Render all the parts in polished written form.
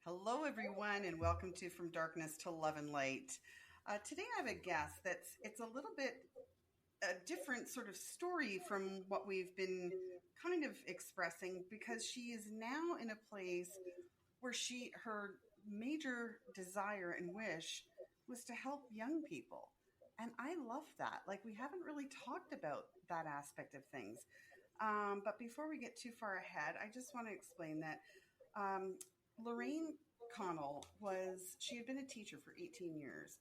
Hello, everyone, and welcome to From Darkness to Love and Light. Today, I have a guest it's a little bit a different sort of story from what we've been kind of expressing because she is now in a place where her major desire and wish was to help young people, and I love that. Like we haven't really talked about that aspect of things. But before we get too far ahead, I just want to explain that um, Lorraine Connell she had been a teacher for 18 years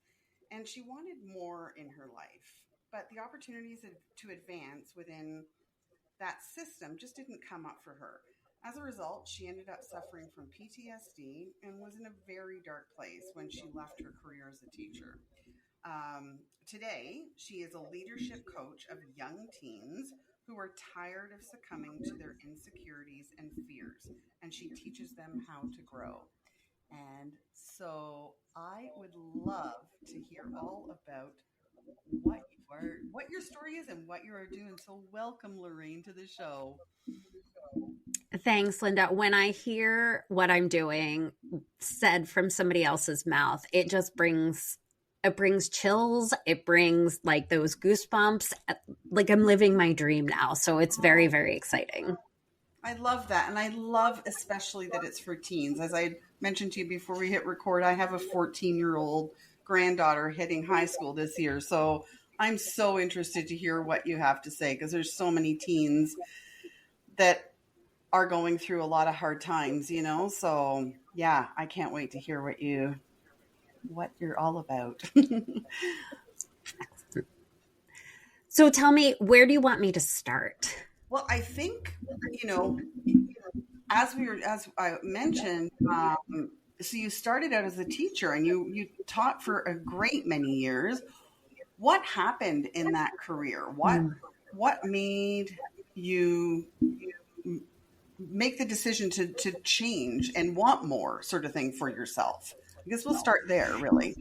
and she wanted more in her life, but the opportunities to advance within that system just didn't come up for her. As a result, she ended up suffering from PTSD and was in a very dark place when she left her career as a teacher. Today, she is a leadership coach of young teens who are tired of succumbing to their insecurities and fears, and she teaches them how to grow. And so I would love to hear all about what your story is and what you are doing. So welcome, Lorraine, to the show. Thanks, Linda. When I hear what I'm doing said from somebody else's mouth, it brings chills. It brings like those goosebumps. Like I'm living my dream now. So it's very, very exciting. I love that. And I love especially that it's for teens. As I mentioned to you before we hit record, I have a 14-year-old granddaughter hitting high school this year. So I'm so interested to hear what you have to say because there's so many teens that are going through a lot of hard times, So yeah, I can't wait to hear what you're all about. So tell me, where do you want me to start? Well, I think, as I mentioned, so you started out as a teacher and you taught for a great many years. What happened in that career? What made you make the decision to change and want more sort of thing for yourself? I guess we'll start there, really.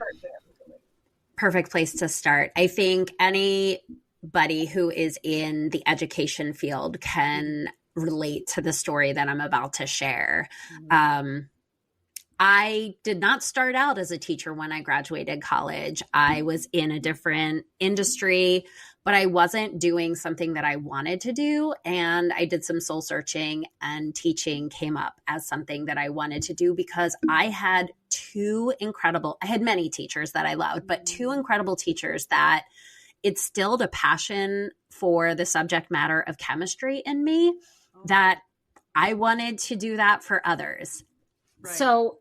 Perfect place to start. I think anybody who is in the education field can relate to the story that I'm about to share. I did not start out as a teacher when I graduated college. I was in a different industry, but I wasn't doing something that I wanted to do. And I did some soul searching, and teaching came up as something that I wanted to do because I had I had many teachers that I loved, but two incredible teachers that instilled a passion for the subject matter of chemistry in me that I wanted to do that for others. Right. So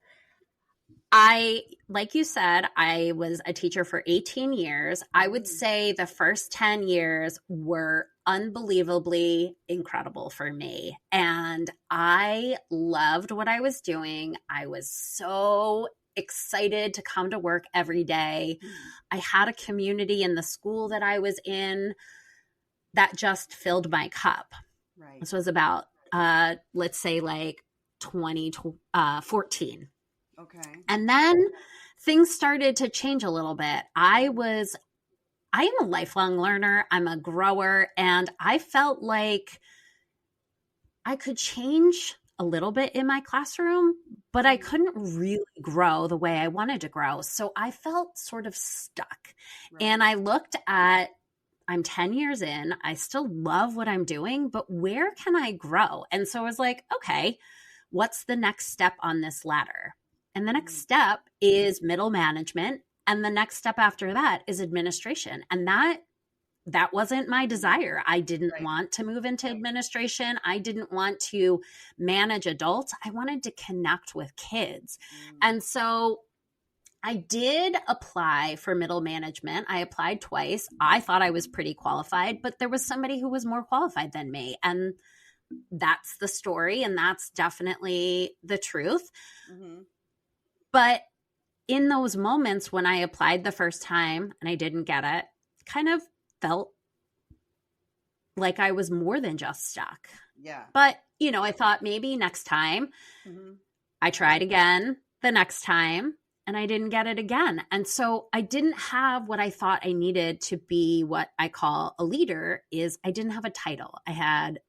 like you said, I was a teacher for 18 years. I would say the first 10 years were unbelievably incredible for me. And I loved what I was doing. I was so excited to come to work every day. I had a community in the school that I was in that just filled my cup. Right. This was about, let's say like 2014. Okay. And then things started to change a little bit. I am a lifelong learner. I'm a grower. And I felt like I could change a little bit in my classroom, but I couldn't really grow the way I wanted to grow. So I felt sort of stuck. Right. And I looked at, I'm 10 years in, I still love what I'm doing, but where can I grow? And so I was like, okay, what's the next step on this ladder? And the next step is middle management. And the next step after that is administration. And that wasn't my desire. I didn't want to move into administration. I didn't want to manage adults. I wanted to connect with kids. And so I did apply for middle management. I applied twice. I thought I was pretty qualified, but there was somebody who was more qualified than me. And that's the story. And that's definitely the truth. Mm-hmm. But in those moments when I applied the first time and I didn't get it, kind of felt like I was more than just stuck. Yeah. But, I thought maybe next time. I tried again the next time and I didn't get it again. And so I didn't have what I thought I needed to be what I call a leader. Is I didn't have a title. I had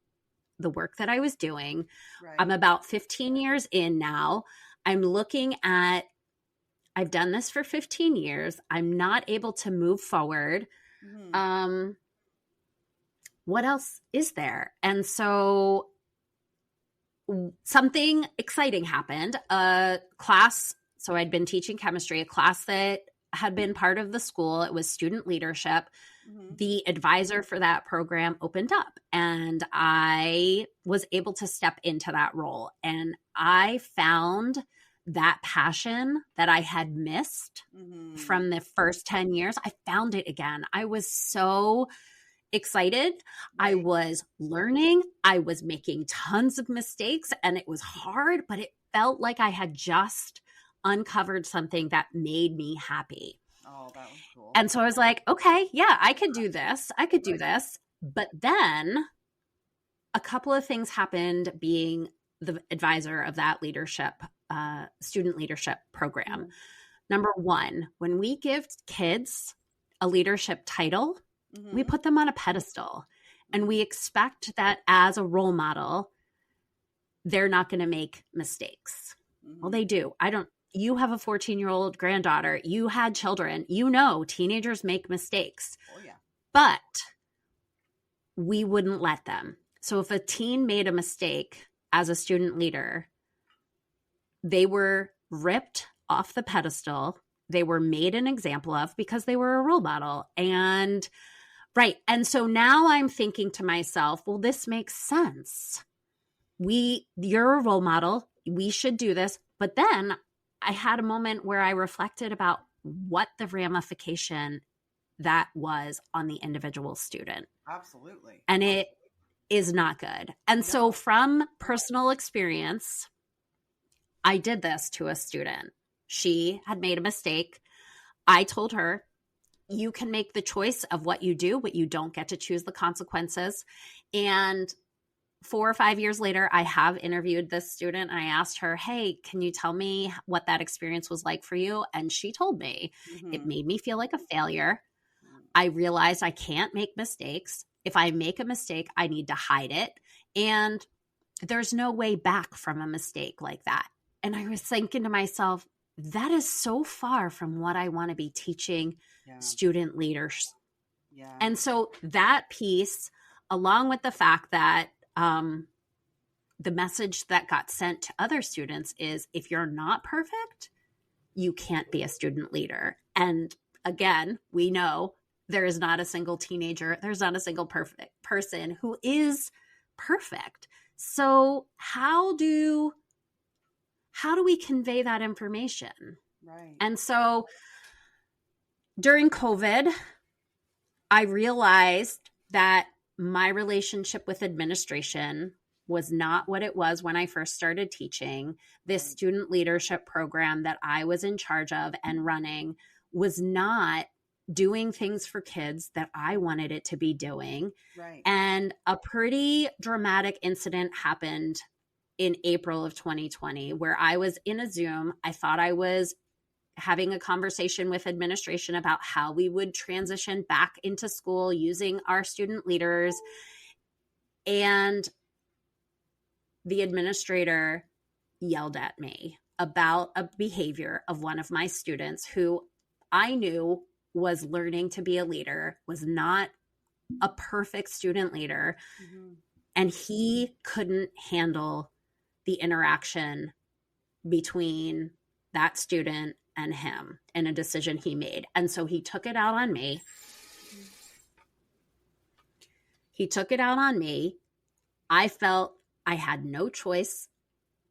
the work that I was doing. Right. I'm about 15 years in now. I'm looking at, I've done this for 15 years. I'm not able to move forward. What else is there? And so something exciting happened. A class, so I'd been teaching chemistry, a class that had been part of the school. It was student leadership. The advisor for that program opened up, and I was able to step into that role. And I found that passion that I had missed from the first 10 years. I found it again. I was so excited. Right. I was learning. I was making tons of mistakes, and it was hard, but it felt like I had just uncovered something that made me happy. Oh, that was cool. And so I was like, okay, yeah, I could do this. I could do this. But then a couple of things happened being the advisor of that leadership, student leadership program. Number one, when we give kids a leadership title, we put them on a pedestal, and we expect that as a role model, they're not going to make mistakes. Well, they do. You have a 14-year-old granddaughter. You had children. You know, teenagers make mistakes. Oh, yeah. But we wouldn't let them. So if a teen made a mistake as a student leader, they were ripped off the pedestal. They were made an example of because they were a role model. And right. And so now I'm thinking to myself, well, this makes sense. You're a role model. We should do this. But then I had a moment where I reflected about what the ramification that was on the individual student. Absolutely. And it is not good. And so from personal experience, I did this to a student. She had made a mistake. I told her, you can make the choice of what you do, but you don't get to choose the consequences. And 4 or 5 years later, I have interviewed this student, and I asked her, hey, can you tell me what that experience was like for you? And she told me, it made me feel like a failure. I realized I can't make mistakes. If I make a mistake, I need to hide it. And there's no way back from a mistake like that. And I was thinking to myself, that is so far from what I want to be teaching student leaders. Yeah. And so that piece, along with the fact that the message that got sent to other students is, if you're not perfect, you can't be a student leader. And again, we know there is not a single teenager, there's not a single perfect person who is perfect. So how do we convey that information? Right. And so during COVID, I realized that my relationship with administration was not what it was when I first started teaching. This student leadership program that I was in charge of and running was not doing things for kids that I wanted it to be doing. Right. And a pretty dramatic incident happened in April of 2020 where I was in a Zoom. I thought I was having a conversation with administration about how we would transition back into school using our student leaders. And the administrator yelled at me about a behavior of one of my students who I knew was learning to be a leader, was not a perfect student leader. And he couldn't handle the interaction between that student and him in a decision he made. And so he took it out on me. I felt I had no choice.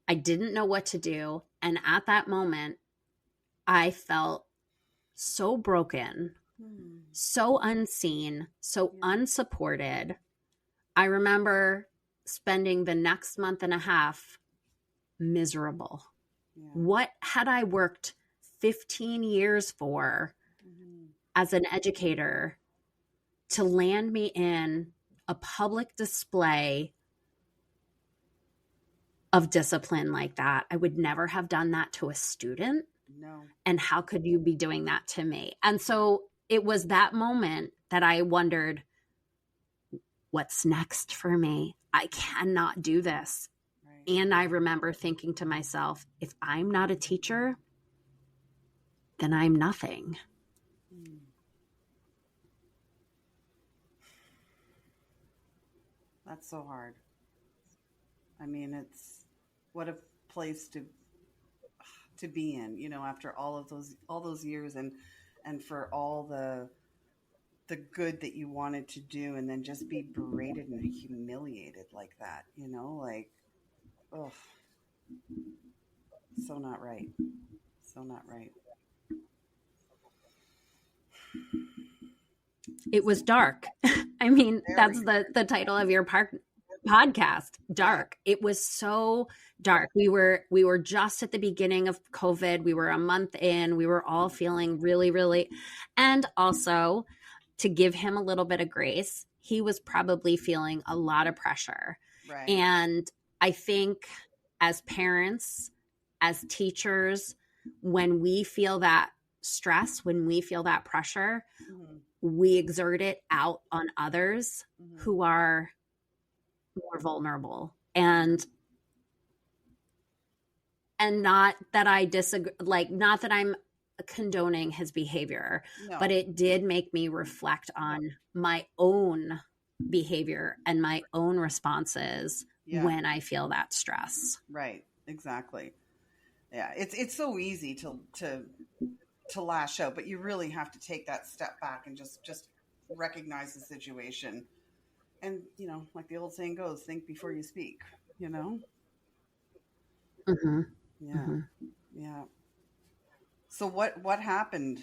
I didn't know what to do. And at that moment, I felt so broken, so unseen, so unsupported. I remember spending the next month and a half miserable. What had I worked 15 years for as an educator to land me in a public display of discipline like that? I would never have done that to a student. No. And how could you be doing that to me? And so it was that moment that I wondered, what's next for me? I cannot do this. Right. And I remember thinking to myself, if I'm not a teacher, then I'm nothing. That's so hard. I mean, it's what a place to be in, after all those years, and for all the good that you wanted to do, and then just be berated and humiliated like that, like, oh, so not right. So not right. It was dark. I mean, that's Very. the title of your podcast, Dark. It was so dark. We were just at the beginning of COVID. We were a month in. We were all feeling really, really, and also to give him a little bit of grace, he was probably feeling a lot of pressure. Right. And I think as parents, as teachers, when we feel that stress, when we feel that pressure, Mm-hmm. we exert it out on others Mm-hmm. who are more vulnerable. And not that I disagree, like, not that I'm condoning his behavior, No. but it did make me reflect on my own behavior and my own responses Yeah. when I feel that stress. Right. Exactly. Yeah. It's so easy to lash out, but you really have to take that step back and just recognize the situation. And, like the old saying goes, think before you speak, Mm-hmm. Yeah. Mm-hmm. Yeah. So what happened,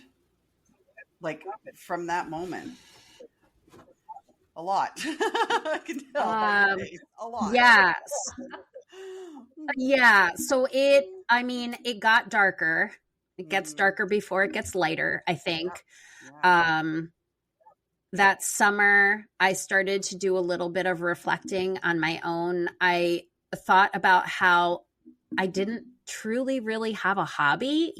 like, from that moment? A lot. I can tell by your face. A lot. Yes. Yeah. So it got darker. It gets darker before it gets lighter, I think. Yeah. That summer, I started to do a little bit of reflecting on my own. I thought about how I didn't truly really have a hobby.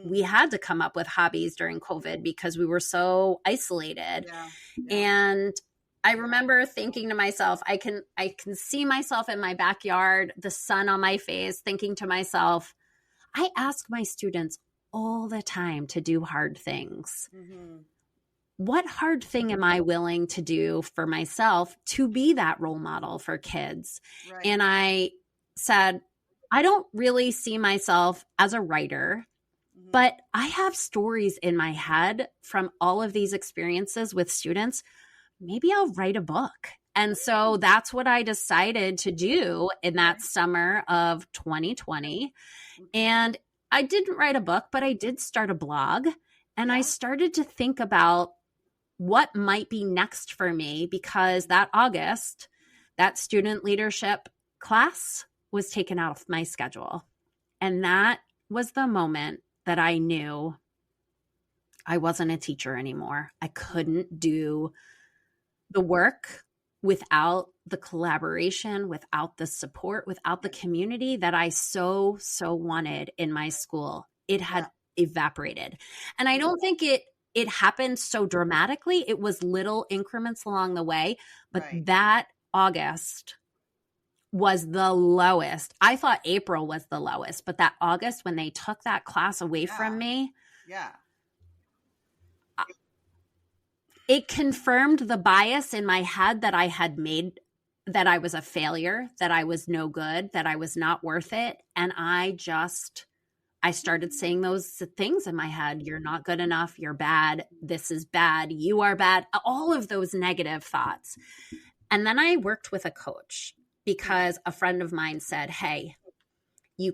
We had to come up with hobbies during COVID because we were so isolated. Yeah. And I remember thinking to myself, I can see myself in my backyard, the sun on my face, thinking to myself, I ask my students all the time to do hard things. Mm-hmm. What hard thing am I willing to do for myself to be that role model for kids? Right. And I said, I don't really see myself as a writer, Mm-hmm. but I have stories in my head from all of these experiences with students. Maybe I'll write a book. And so that's what I decided to do in that summer of 2020. And I didn't write a book, but I did start a blog. And I started to think about what might be next for me, because that August, that student leadership class was taken out of my schedule. And that was the moment that I knew I wasn't a teacher anymore. I couldn't do the work without the collaboration, without the support, without the community that I so wanted in my school. It had evaporated. And I don't think it happened so dramatically. It was little increments along the way, but that August was the lowest. I thought April was the lowest, but that August, when they took that class away from me, it confirmed the bias in my head that I had made, that I was a failure, that I was no good, that I was not worth it. And I started saying those things in my head. You're not good enough. You're bad. This is bad. You are bad. All of those negative thoughts. And then I worked with a coach because a friend of mine said, hey, you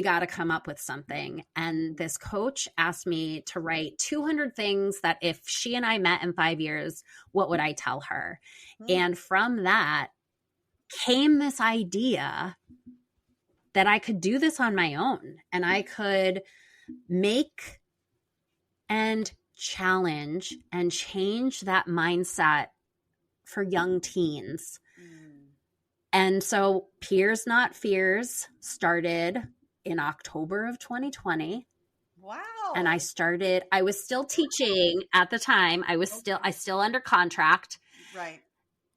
got to come up with something. And this coach asked me to write 200 things that if she and I met in 5 years, what would I tell her? And from that came this idea that I could do this on my own, and I could make and challenge and change that mindset for young teens. And so Peers Not Fears started in October of 2020. Wow. And I was still teaching at the time. I still under contract. Right.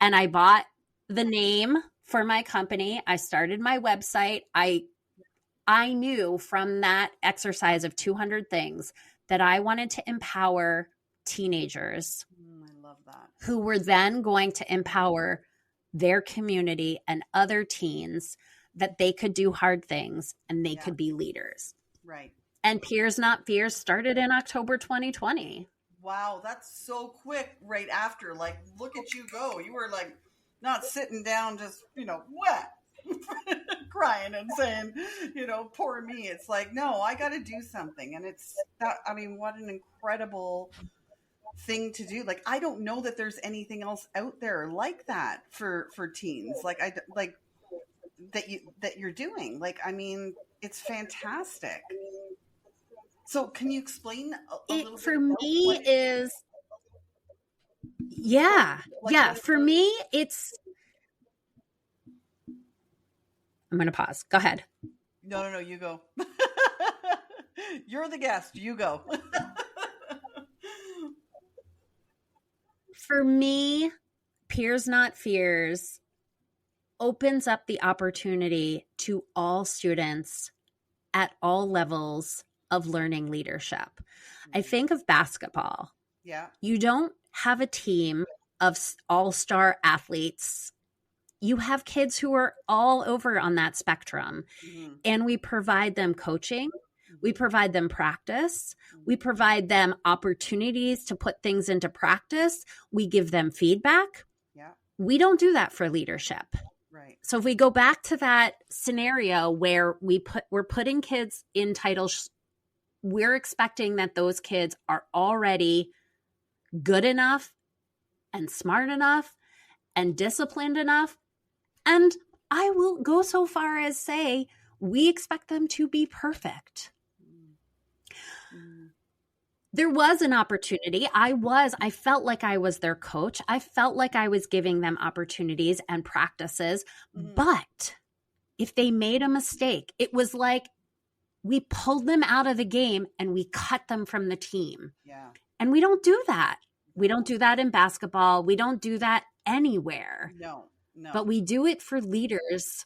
And I bought the name for my company. I started my website. I knew from that exercise of 200 things that I wanted to empower teenagers I love that. who were then going to empower their community and other teens that they could do hard things and they could be leaders. Right. And Peers Not Fears started in October 2020. Wow, that's so quick right after. Like, look at you go. You were like not sitting down just, what? Crying and saying, poor me. It's like, no, I got to do something. And it's that, I mean, what an incredible thing to do. Like, I don't know that there's anything else out there like that for teens. Like, that you're doing. Like, I mean, it's fantastic. So can you explain a little for bit me is for me it's I'm going to pause. Go ahead. No, you go. You're the guest. You go. For me, Peers Not Fears opens up the opportunity to all students at all levels of learning leadership. I think of basketball. Yeah. You don't have a team of all-star athletes. You have kids who are all over on that spectrum. Mm-hmm. And we provide them coaching. We provide them practice. We provide them opportunities to put things into practice. We give them feedback. Yeah. We don't do that for leadership. Right. So if we go back to that scenario where we're putting kids in titles, we're expecting that those kids are already good enough and smart enough and disciplined enough. And I will go so far as say we expect them to be perfect. There was an opportunity. I felt like I was their coach. I felt like I was giving them opportunities and practices. Mm-hmm. But if they made a mistake, it was like we pulled them out of the game and we cut them from the team. Yeah. And we don't do that. We don't do that in basketball. We don't do that anywhere. No. But we do it for leaders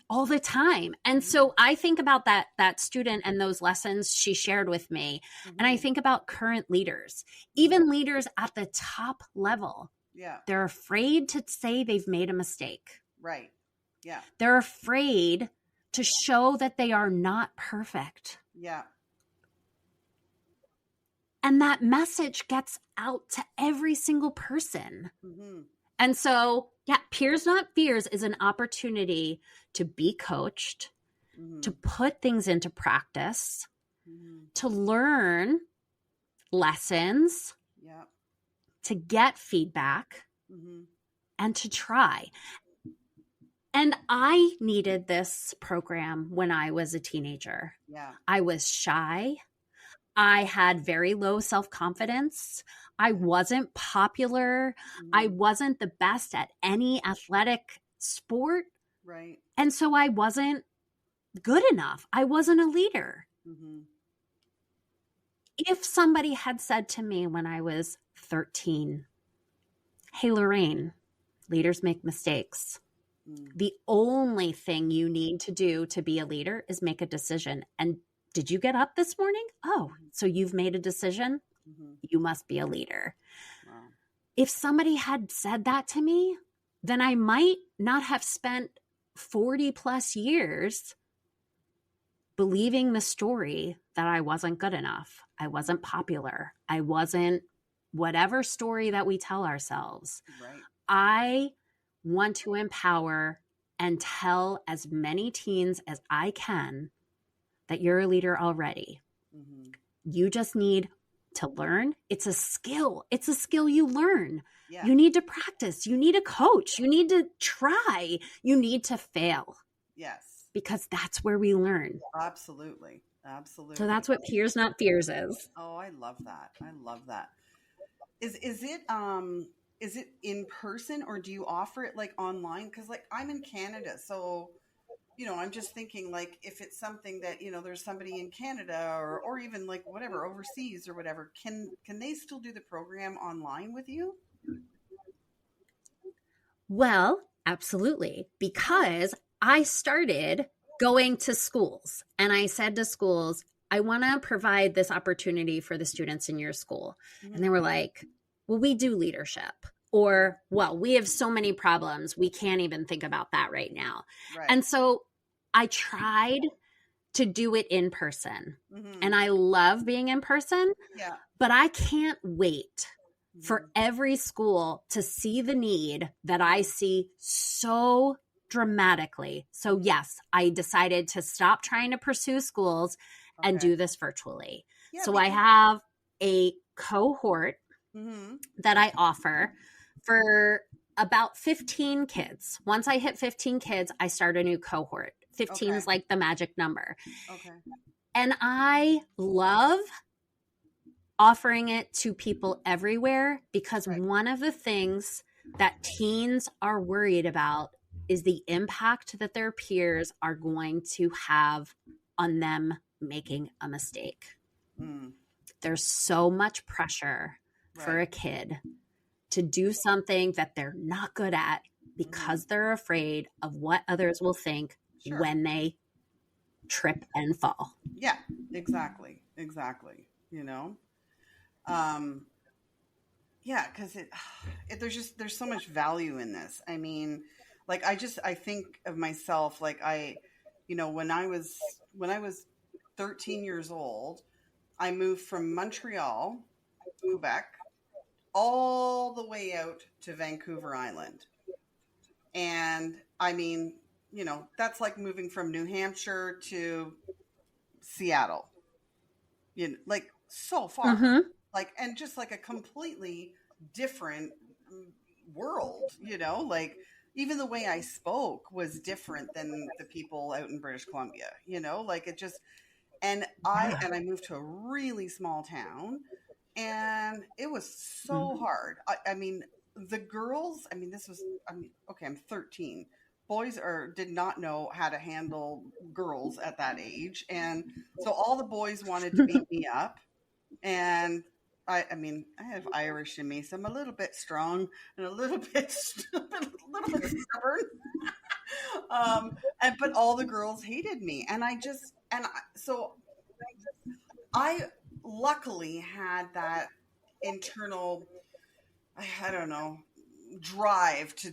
all the time. And so I think about that student and those lessons she shared with me. Mm-hmm. And I think about current leaders, even leaders at the top level. Yeah. They're afraid to say they've made a mistake. Right. Yeah. They're afraid to show that they are not perfect. Yeah. And that message gets out to every single person. Mm-hmm. And so, Peers Not Fears is an opportunity to be coached, to put things into practice, to learn lessons, to get feedback, and to try. And I needed this program when I was a teenager. Yeah. I was shy. I had very low self-confidence. I wasn't popular. I wasn't the best at any athletic sport. Right. And so I wasn't good enough. I wasn't a leader. Mm-hmm. If somebody had said to me when I was 13, hey, Lorraine, leaders make mistakes. The only thing you need to do to be a leader is make a decision. And did you get up this morning? Oh, so you've made a decision? You must be a leader. Wow. If somebody had said that to me, then I might not have spent 40 plus years believing the story that I wasn't good enough. I wasn't popular. I wasn't whatever story that we tell ourselves. Right. I want to empower and tell as many teens as I can that you're a leader already. Mm-hmm. You just need to learn. It's a skill. It's a skill you learn. Yeah. You need to practice. You need a coach. You need to try. You need to fail. Yes. Because that's where we learn. Absolutely. Absolutely. So that's what Peers Not Fears is. Oh, I love that. I love that. Is it in person or do you offer it like online? Because like I'm in Canada, so I'm just thinking like if it's something that, there's somebody in Canada or even like whatever overseas or whatever, can they still do the program online with you? Well, Absolutely. Because I started going to schools and I said to schools, I want to provide this opportunity for the students in your school. And they were like, well, we do leadership. Or, well, we have so many problems. We can't even think about that right now. Right. And so I tried to do it in person. Mm-hmm. And I love being in person. Yeah. But I can't wait for every school to see the need that I see so dramatically. So yes, I decided to stop trying to pursue schools and do this virtually. Yeah, so I have a cohort that I offer for about 15 kids. Once I hit 15 kids, I start a new cohort. 15 is like the magic number. Okay. And I love offering it to people everywhere because one of the things that teens are worried about is the impact that their peers are going to have on them making a mistake. There's so much pressure for a kid to do something that they're not good at because they're afraid of what others will think when they trip and fall. Yeah, exactly. Exactly. You know? Yeah, because there's so much value in this. I mean, like I think of myself like when I was 13 years old, I moved from Montreal, Quebec, all the way out to Vancouver Island. And I mean, that's like moving from New Hampshire to Seattle. Like so far. Like, and just like a completely different world, like even the way I spoke was different than the people out in British Columbia, like it just, and I moved to a really small town and it was so hard. I mean, the girls, okay, I'm 13. Boys did not know how to handle girls at that age. And so all the boys wanted to beat me up. And I have Irish in me, so I'm a little bit strong and a little bit stubborn. But all the girls hated me, and so I luckily had that internal, I don't know, drive to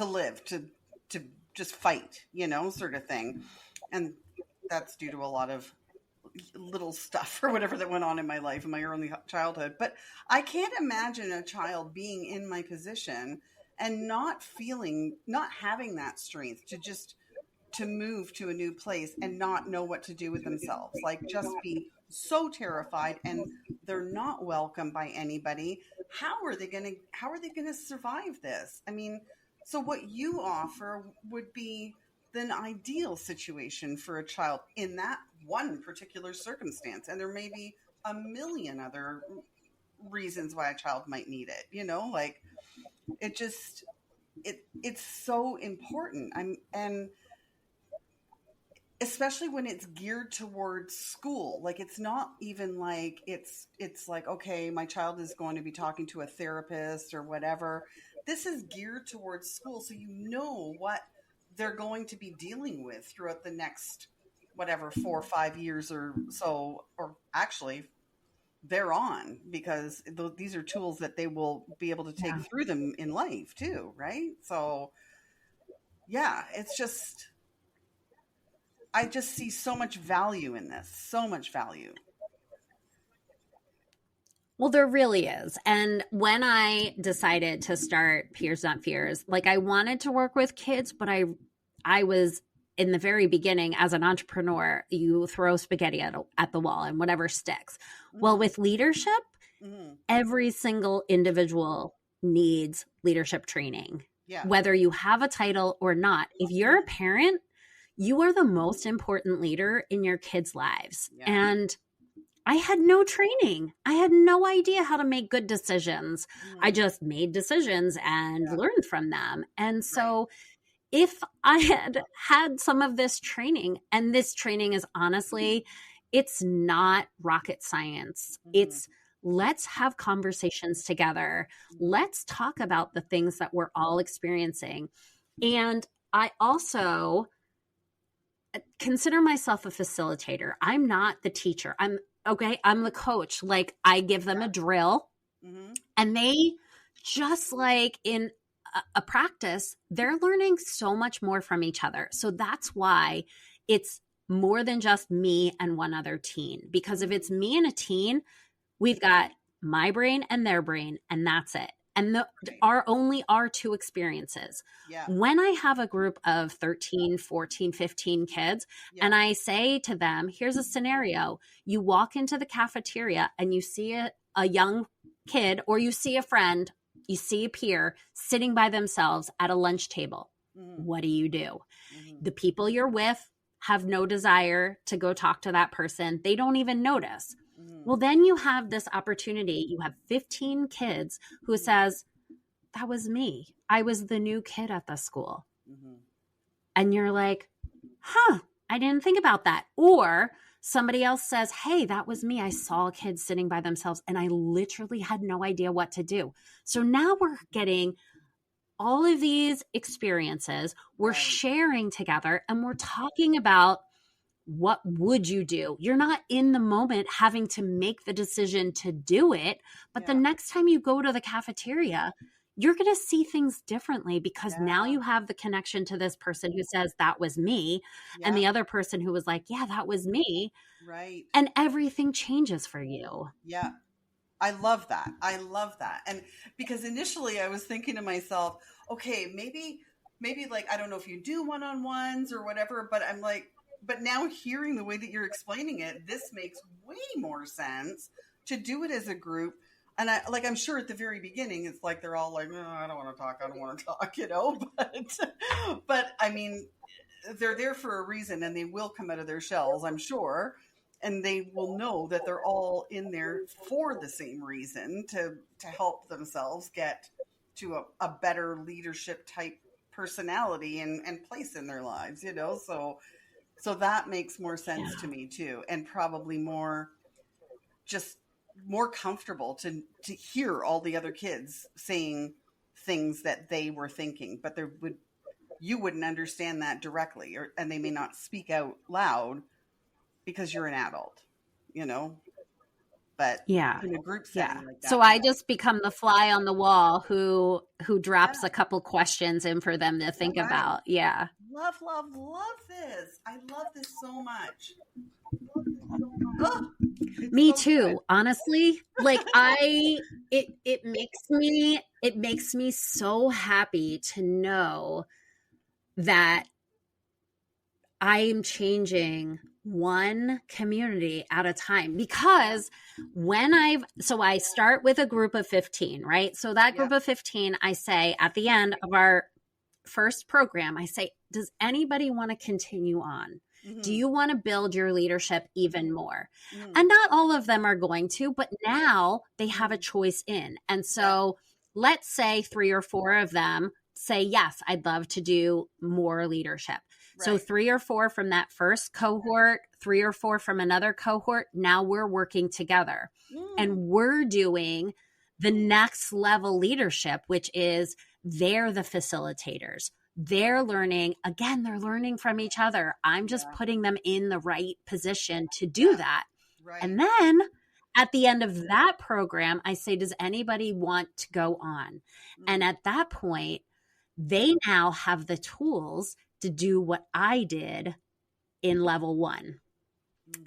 live, to just fight, sort of thing, and that's due to a lot of little stuff or whatever that went on in my life in my early childhood. But I can't imagine a child being in my position and not having that strength to move to a new place and not know what to do with themselves. Like just be so terrified and they're not welcome by anybody. How are they going to survive this? I mean, so what you offer would be the ideal situation for a child in that one particular circumstance. And there may be a million other reasons why a child might need it, like it's so important. And especially when it's geared towards school, like it's not even like it's like, okay, my child is going to be talking to a therapist or whatever. This is geared towards school. So what they're going to be dealing with throughout the next, whatever, 4 or 5 years or so, or actually they're on, because these are tools that they will be able to take through them in life too. Right. So yeah, it's just, I just see so much value in this, so much value. Well, there really is. And when I decided to start Peers Not Fears, like I wanted to work with kids, but I was in the very beginning as an entrepreneur, you throw spaghetti at the wall and whatever sticks. Well, with leadership, every single individual needs leadership training, whether you have a title or not. If you're a parent, you are the most important leader in your kids' lives. And I had no training. I had no idea how to make good decisions. I just made decisions and learned from them. And so if I had had some of this training, and this training is honestly, it's not rocket science. It's let's have conversations together. Let's talk about the things that we're all experiencing. And I also consider myself a facilitator. I'm not the teacher. I'm the coach. Like, I give them a drill, and they, just like in a practice, they're learning so much more from each other. So that's why it's more than just me and one other teen. Because if it's me and a teen, we've got my brain and their brain, and that's it. And our two experiences. Yeah. When I have a group of 13, 14, 15 kids, and I say to them, here's a scenario. You walk into the cafeteria and you see a young kid, or you see a friend, you see a peer sitting by themselves at a lunch table. What do? The people you're with have no desire to go talk to that person. They don't even notice. Well, then you have this opportunity. You have 15 kids who says, that was me. I was the new kid at the school. And you're like, I didn't think about that. Or somebody else says, hey, that was me. I saw a kid sitting by themselves and I literally had no idea what to do. So now we're getting all of these experiences. We're sharing together, and we're talking about, what would you do? You're not in the moment having to make the decision to do it. But the next time you go to the cafeteria, you're going to see things differently, because now you have the connection to this person who says, that was me. And the other person who was like, yeah, that was me. Right. And everything changes for you. Yeah. I love that. And because initially I was thinking to myself, okay, maybe like, I don't know if you do one-on-ones or whatever, but I'm like, but now hearing the way that you're explaining it, this makes way more sense to do it as a group. And I'm sure at the very beginning, it's like, they're all like, I don't want to talk, but I mean, they're there for a reason, and they will come out of their shells, I'm sure. And they will know that they're all in there for the same reason, to help themselves get to a better leadership type personality and place in their lives, So that makes more sense to me too. And probably more comfortable to hear all the other kids saying things that they were thinking, but you wouldn't understand that directly, and they may not speak out loud because you're an adult, but in a group setting like that. So I just become the fly on the wall who drops a couple questions in for them to think about. Yeah. Love this. I love this so much. Oh, me so too, good. Honestly. Like it makes me so happy to know that I'm changing one community at a time, because I start with a group of 15, right? So that group of 15, I say at the end of our first program, I say, does anybody want to continue on? Do you want to build your leadership even more? And not all of them are going to, but now they have a choice in. And so let's say 3 or 4 of them say, yes, I'd love to do more leadership. Right. So 3 or 4 from that first cohort, 3 or 4 from another cohort, now we're working together and we're doing the next level leadership, which is they're the facilitators. They're learning, again, they're learning from each other. I'm just putting them in the right position to do that. Right. And then at the end of that program, I say, does anybody want to go on? And at that point, they now have the tools to do what I did in level 1.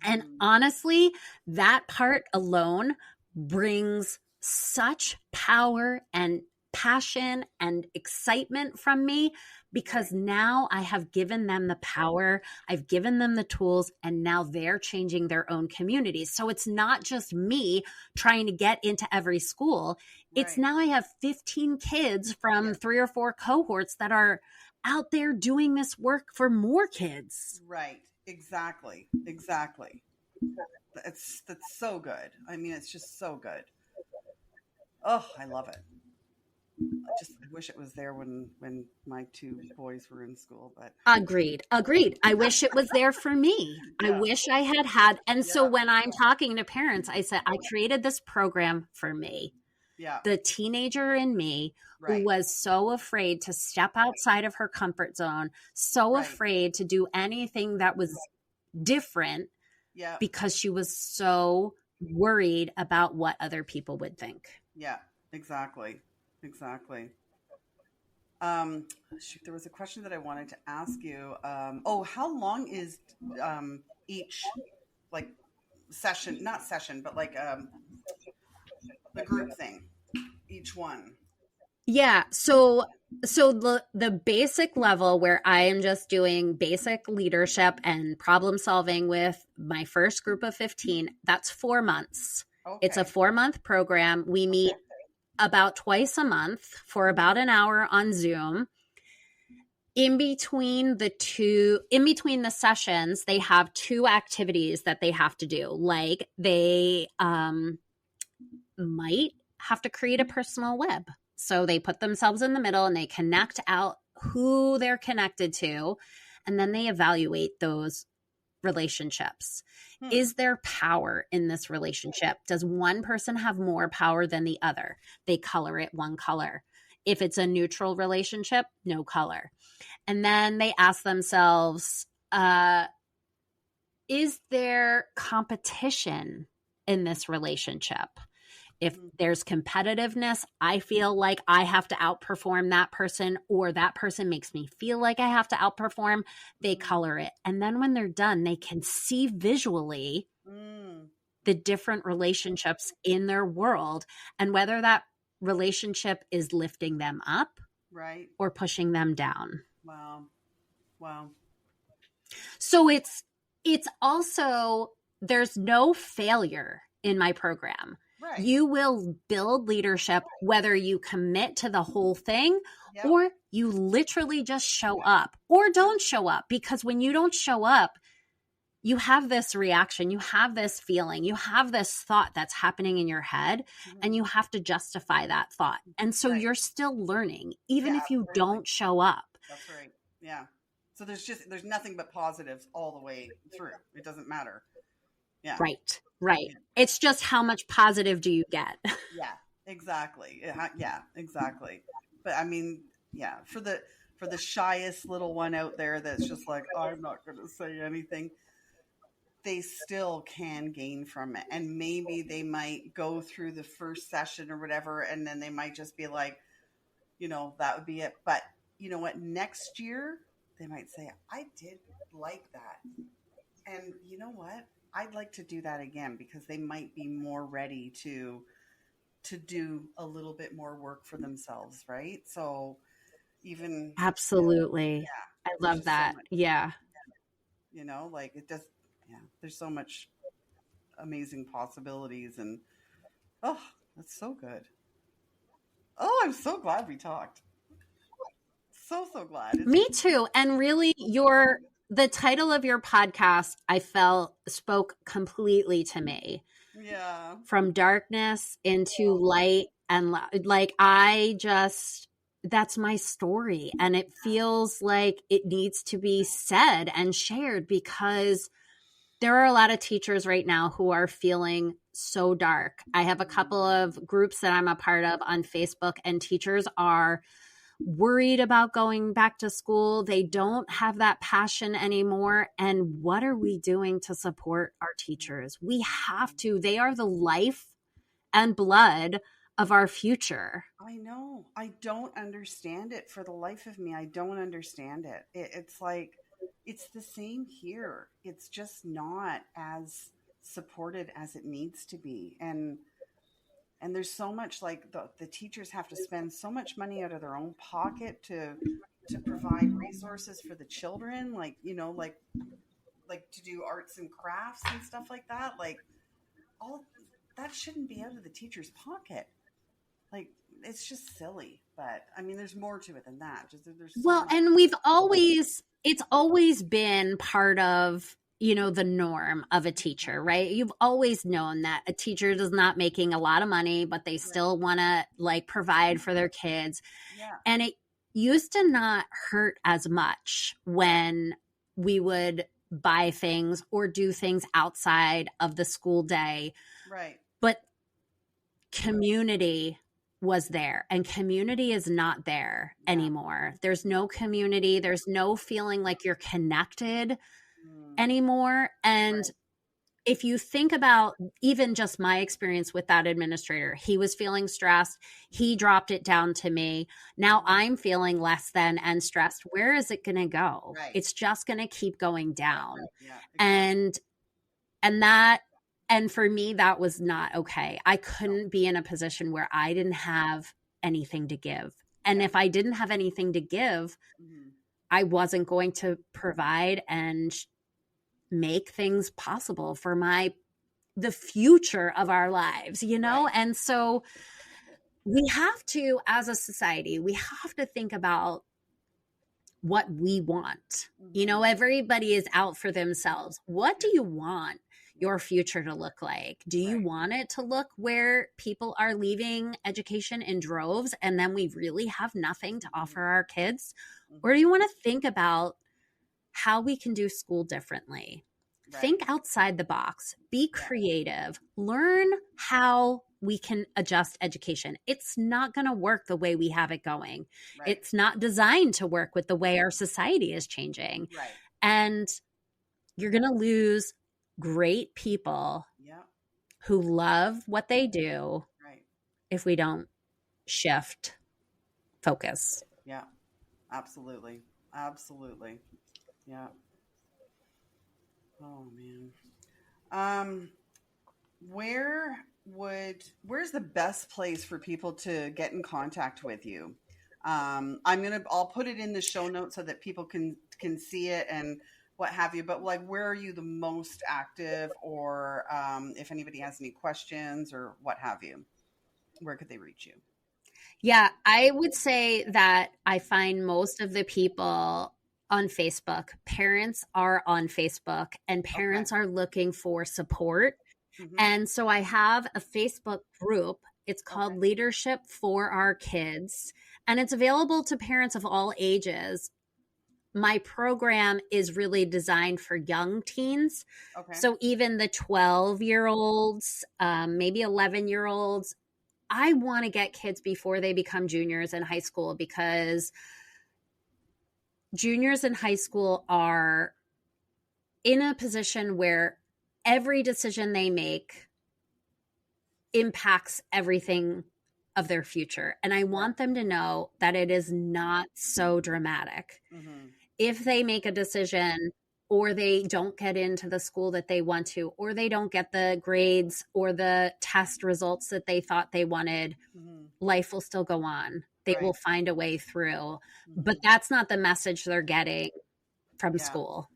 And honestly, that part alone brings such power and passion and excitement from me, because now I have given them the power, I've given them the tools, and now they're changing their own communities. So it's not just me trying to get into every school. It's now I have 15 kids from 3 or 4 cohorts that are out there doing this work for more kids. Right. Exactly. That's so good. I mean, it's just so good. Oh, I love it. I wish it was there when my two boys were in school, but Agreed. Agreed. I wish it was there for me. I yeah, wish I had. And so yeah, when I'm talking to parents, I said, I created this program for me. yeah, The teenager in me who right, was so afraid to step outside of her comfort zone, so right, afraid to do anything that was different yeah, because she was so worried about what other people would think. yeah, exactly, exactly. Shoot, there was a question that I wanted to ask you. Oh, how long is each like session? Not session, but like the group thing. Each one. Yeah, so the basic level where I am just doing basic leadership and problem solving with my first group of 15, that's 4 months. It's a Okay. 4-month program. We meet Okay. about twice a month for Hmm. about an hour on Zoom. In between the sessions, they have two activities that they have to do. Like they might have to create a personal web. So they put themselves in the middle and they connect out who they're connected to, and then they evaluate those relationships. Hmm. Is there power in this relationship? Does one person have more power than the other? They color it one color. If it's a neutral relationship, no color. And then they ask themselves, is there competition in this relationship? If Hmm. there's competitiveness, I feel like I have to outperform that person, or that person makes me feel like I have to outperform. They Hmm. color it. And then when they're done, they can see visually Mm. the different relationships in their world and whether that relationship is lifting them up Right. or pushing them down. Wow. Wow. So it's also, there's no failure in my program. Right. You will build leadership whether you commit to the whole thing Yep. or you literally just show up or Yep. don't show up, because when you don't show up, you have this reaction, you have this feeling, you have this thought that's happening in your head, and Hmm. you have to justify that thought. And so Right. you're still learning, even Yeah, if you absolutely. don't show up. That's right. Yeah. So there's nothing but positives all the way through. It doesn't matter. Yeah. Right, right. Yeah. It's just how much positive do you get? Yeah. Exactly. Yeah, exactly. But I mean, yeah, for the shyest little one out there that's just like, I'm not going to say anything, they still can gain from it. And maybe they might go through the first session or whatever, and then they might just be like, that would be it. But you know what? Next year, they might say, I did like that. And you know what? I'd like to do that again, because they might be more ready to do a little bit more work for themselves, right? So even, Absolutely. yeah, I there's love just so that. much, Yeah. like it does, yeah, there's so much amazing possibilities. And oh, that's so good. Oh, I'm so glad we talked. So glad. It's Me too. And really, the title of your podcast, I felt spoke completely to me. yeah. From darkness into light, and like I just, that's my story, and it feels like it needs to be said and shared, because there are a lot of teachers right now who are feeling so dark. I have a couple of groups that I'm a part of on Facebook, and teachers are worried about going back to school. They don't have that passion anymore. And what are we doing to support our teachers? We have to. They are the life and blood of our future. I know. I don't understand it for the life of me. I don't understand it. It's like, it's the same here. It's just not as supported as it needs to be. And there's so much, like the teachers have to spend so much money out of their own pocket to provide resources for the children, like, like to do arts and crafts and stuff like that. Like, all that shouldn't be out of the teacher's pocket. Like, it's just silly. But I mean, there's more to it than that. Just there's so Well, much. and it's always been part of the norm of a teacher, right? You've always known that a teacher is not making a lot of money, but they Right. still want to like provide for their kids. Yeah. And it used to not hurt as much when we would buy things or do things outside of the school day. Right. But community was there, and community is not there Yeah. anymore. There's no community, there's no feeling like you're connected Mm. anymore. And Right. if you think about even just my experience with that administrator, he was feeling stressed. He dropped it down to me. Now I'm feeling less than and stressed. Where is it going to go? Right. It's just going to keep going down. Yeah. Exactly. And that, and for me, that was not okay. I couldn't be in a position where I didn't have anything to give. And if I didn't have anything to give, Mm-hmm. I wasn't going to provide and make things possible for the future of our lives, Right. And so we have to, as a society, we have to think about what we want. Mm-hmm. Everybody is out for themselves. What do you want your future to look like? Do you Right. want it to look where people are leaving education in droves and then we really have nothing to offer our kids? Or do you want to think about how we can do school differently? Right. Think outside the box, be creative, learn how we can adjust education. It's not going to work the way we have it going. Right. It's not designed to work with the way our society is changing. Right. And you're going to lose great people Yeah. who love what they do Right. if we don't shift focus. Yeah. Absolutely. Absolutely. Yeah. Oh man. Um, where's the best place for people to get in contact with you? I'll put it in the show notes so that people can see it and what have you. But like, where are you the most active, or if anybody has any questions or what have you, where could they reach you? Yeah, I would say that I find most of the people on Facebook. Parents are on Facebook and Okay. parents are looking for support. Mm-hmm. And so I have a Facebook group. It's Okay. called Leadership for Our Kids, and it's available to parents of all ages. My program is really designed for young teens. Okay. So even the 12-year-olds, maybe 11-year-olds, I want to get kids before they become juniors in high school, because juniors in high school are in a position where every decision they make impacts everything of their future. And I want them to know that it is not so dramatic. Mm-hmm. If they make a decision or they don't get into the school that they want to, or they don't get the grades or the test results that they thought they wanted, Mm-hmm. life will still go on. They Right. will find a way through. Mm-hmm. But that's not the message they're getting from Yeah. school.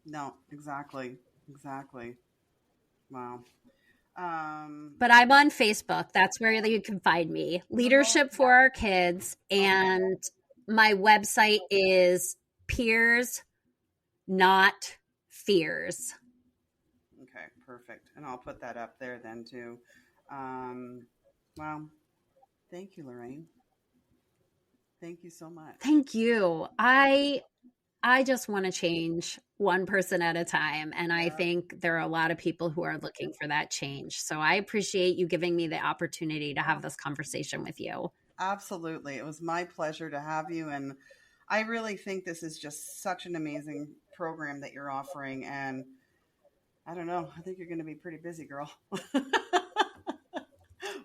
No, exactly. Exactly. Wow. But I'm on Facebook. That's where you can find me. Leadership for Our Kids. And my website is Peers Not Fears. Okay, perfect. And I'll put that up there then too. Well, thank you, Lorraine. Thank you so much. Thank you. I just want to change one person at a time. And I think there are a lot of people who are looking for that change. So I appreciate you giving me the opportunity to have this conversation with you. Absolutely. It was my pleasure to have you. And I really think this is just such an amazing program that you're offering. And I don't know, I think you're going to be pretty busy, girl.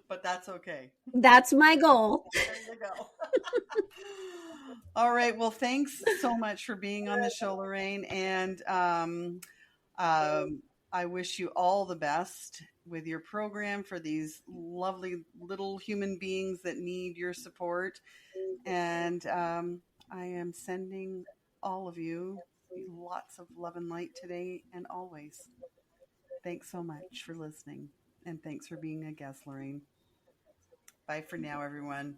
But that's okay. That's my goal. There you go. All right. Well, thanks so much for being on the show, Lorraine. And I wish you all the best with your program for these lovely little human beings that need your support. And I am sending all of you lots of love and light today and always. Thanks so much for listening. And thanks for being a guest, Lorraine. Bye for now, everyone.